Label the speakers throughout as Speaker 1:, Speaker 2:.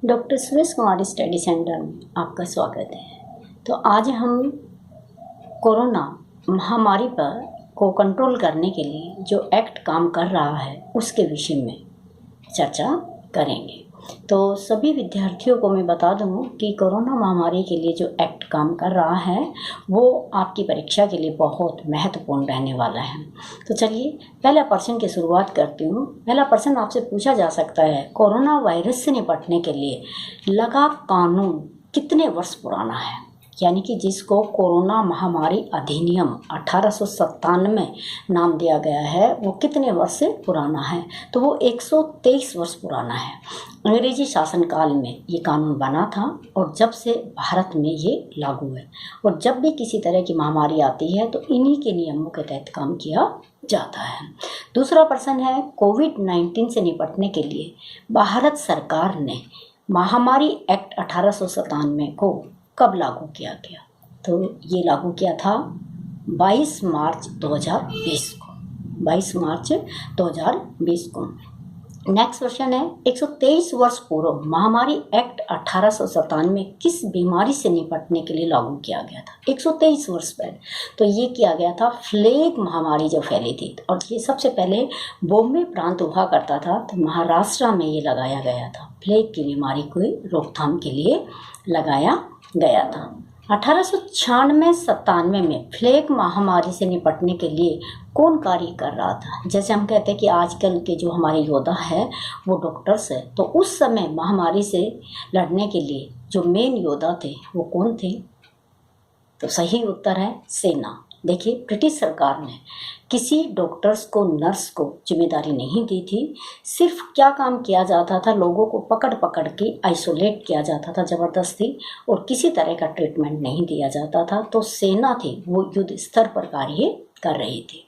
Speaker 1: Doctor Suresh कुमारी study centre में आपका स्वागत है। तो आज हम कोरोना महामारी पर को कंट्रोल करने के लिए जो एक्ट काम कर रहा है उसके विषय में चर्चा करेंगे। तो सभी विद्यार्थियों को मैं बता दूं कि कोरोना महामारी के लिए जो एक्ट काम कर रहा है वो आपकी परीक्षा के लिए बहुत महत्वपूर्ण रहने वाला है। तो चलिए पहला प्रश्न की शुरुआत करती हूँ। पहला प्रश्न आपसे पूछा जा सकता है, कोरोना वायरस से निपटने के लिए लगा कानून कितने वर्ष पुराना है? यानी कि जिसको कोरोना महामारी अधिनियम 1897 नाम दिया गया है वो कितने वर्ष से पुराना है? तो वो 123 वर्ष पुराना है। अंग्रेजी शासनकाल में ये कानून बना था और जब से भारत में ये लागू है। और जब भी किसी तरह की महामारी आती है तो इन्हीं के नियमों के तहत काम किया जाता है। दूसरा प्रश्न है, कोविड-19 से निपटने के लिए भारत सरकार ने महामारी एक्ट 1897 को कब लागू किया गया? तो ये लागू किया था 22 मार्च 2020 को। 22 मार्च 2020 को। नेक्स्ट क्वेश्चन है, 123 वर्ष पूर्व महामारी एक्ट 1897 किस बीमारी से निपटने के लिए लागू किया गया था? 123 वर्ष पहले तो ये किया गया था प्लेग महामारी जो फैली थी, और ये सबसे पहले बॉम्बे प्रांत हुआ करता था तो महाराष्ट्र में ये लगाया गया था। प्लेग की बीमारी को रोकथाम के लिए लगाया गया था। 1896-97 में प्लेग महामारी से निपटने के लिए कौन कार्य कर रहा था? जैसे हम कहते हैं कि आजकल के जो हमारे योद्धा है वो डॉक्टर्स है, तो उस समय महामारी से लड़ने के लिए जो मेन योद्धा थे वो कौन थे? तो सही उत्तर है सेना। देखिए, ब्रिटिश सरकार ने किसी डॉक्टर्स को, नर्स को जिम्मेदारी नहीं दी थी। सिर्फ क्या काम किया जाता था, लोगों को पकड़ पकड़ के आइसोलेट किया जाता था ज़बरदस्ती, और किसी तरह का ट्रीटमेंट नहीं दिया जाता था। तो सेना थी वो युद्ध स्तर पर कार्य कर रही थी।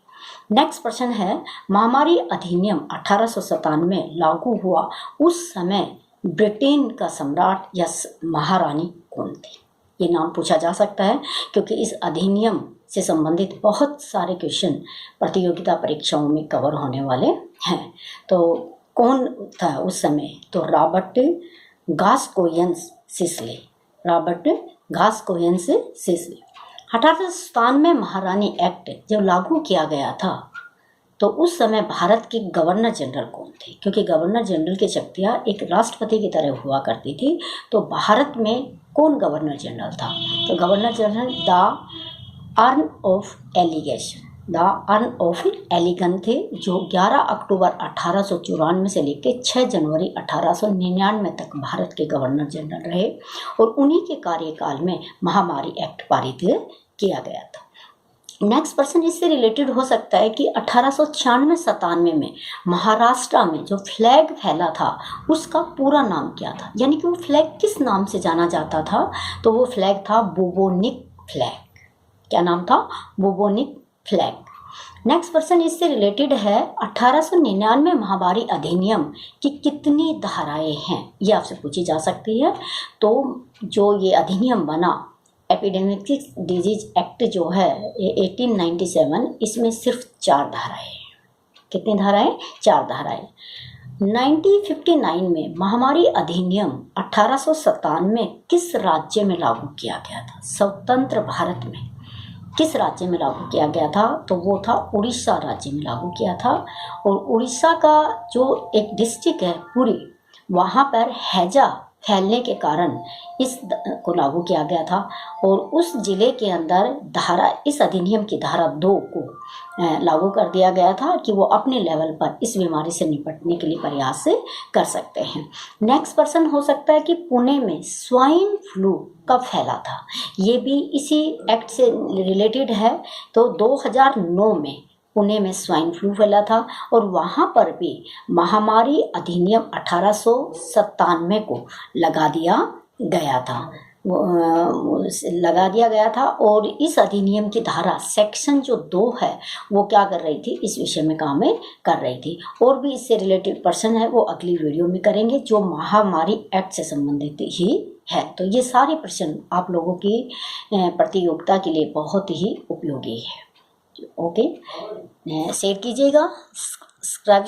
Speaker 1: नेक्स्ट प्रश्न है, महामारी अधिनियम 1897 लागू हुआ उस समय ब्रिटेन का सम्राट या महारानी कौन थी? ये नाम पूछा जा सकता है क्योंकि इस अधिनियम से संबंधित बहुत सारे क्वेश्चन प्रतियोगिता परीक्षाओं में कवर होने वाले हैं। तो कौन था उस समय? तो रॉबर्ट गास्कोयंस सिसले। रॉबर्ट गास्कोयंस सिसले। 1897 महारानी एक्ट जब लागू किया गया था तो उस समय भारत के गवर्नर जनरल कौन थे? क्योंकि गवर्नर जनरल की शक्तियाँ एक राष्ट्रपति की तरह हुआ करती थी। तो भारत में कौन गवर्नर जनरल था? तो governor general the earl of Elgin थे, जो 11 अक्टूबर 1894 से लेकर 6 जनवरी 1899 तक भारत के गवर्नर जनरल रहे, और उन्हीं के कार्यकाल में महामारी एक्ट पारित किया गया था। नेक्स्ट प्रश्न इससे रिलेटेड हो सकता है कि 1896-97 में महाराष्ट्र में जो फ्लैग फैला था उसका पूरा नाम क्या था? यानी कि वो फ्लैग किस नाम से जाना जाता था? तो वो फ्लैग था बुबोनिक फ्लैग। क्या नाम था? Bubonic flag. नेक्स्ट प्रश्न इससे रिलेटेड है, 1899 महामारी अधिनियम की कितनी धाराएं हैं? ये आपसे पूछी जा सकती है। तो जो ये अधिनियम बना, एपिडेमिक डिजीज एक्ट जो है 1897, इसमें सिर्फ 4 धाराएं हैं। कितनी धाराएं? 4 धाराएं। 1959 में महामारी अधिनियम 1897 किस राज्य में लागू किया गया था? स्वतंत्र भारत में किस राज्य में लागू किया गया था? तो वो था उड़ीसा राज्य में लागू किया था। और उड़ीसा का जो एक डिस्ट्रिक्ट है पुरी, वहाँ पर हैजा फैलने के कारण इस को लागू किया गया था, और उस जिले के अंदर इस अधिनियम की धारा 2 को लागू कर दिया गया था कि वो अपने लेवल पर इस बीमारी से निपटने के लिए प्रयास कर सकते हैं। नेक्स्ट प्रश्न हो सकता है कि पुणे में स्वाइन फ्लू कब फैला था? ये भी इसी एक्ट से रिलेटेड है। तो 2009 में पुणे में स्वाइन फ्लू फैला था, और वहाँ पर भी महामारी अधिनियम 1897 को लगा दिया गया था। और इस अधिनियम की धारा सेक्शन जो 2 है वो क्या कर रही थी? इस विषय में काम कर रही थी। और भी इससे रिलेटेड प्रश्न है वो अगली वीडियो में करेंगे जो महामारी एक्ट से संबंधित ही है। तो ये सारे प्रश्न आप लोगों की प्रतियोगिता के लिए बहुत ही उपयोगी है। ओके, शेयर कीजिएगा, सब्सक्राइब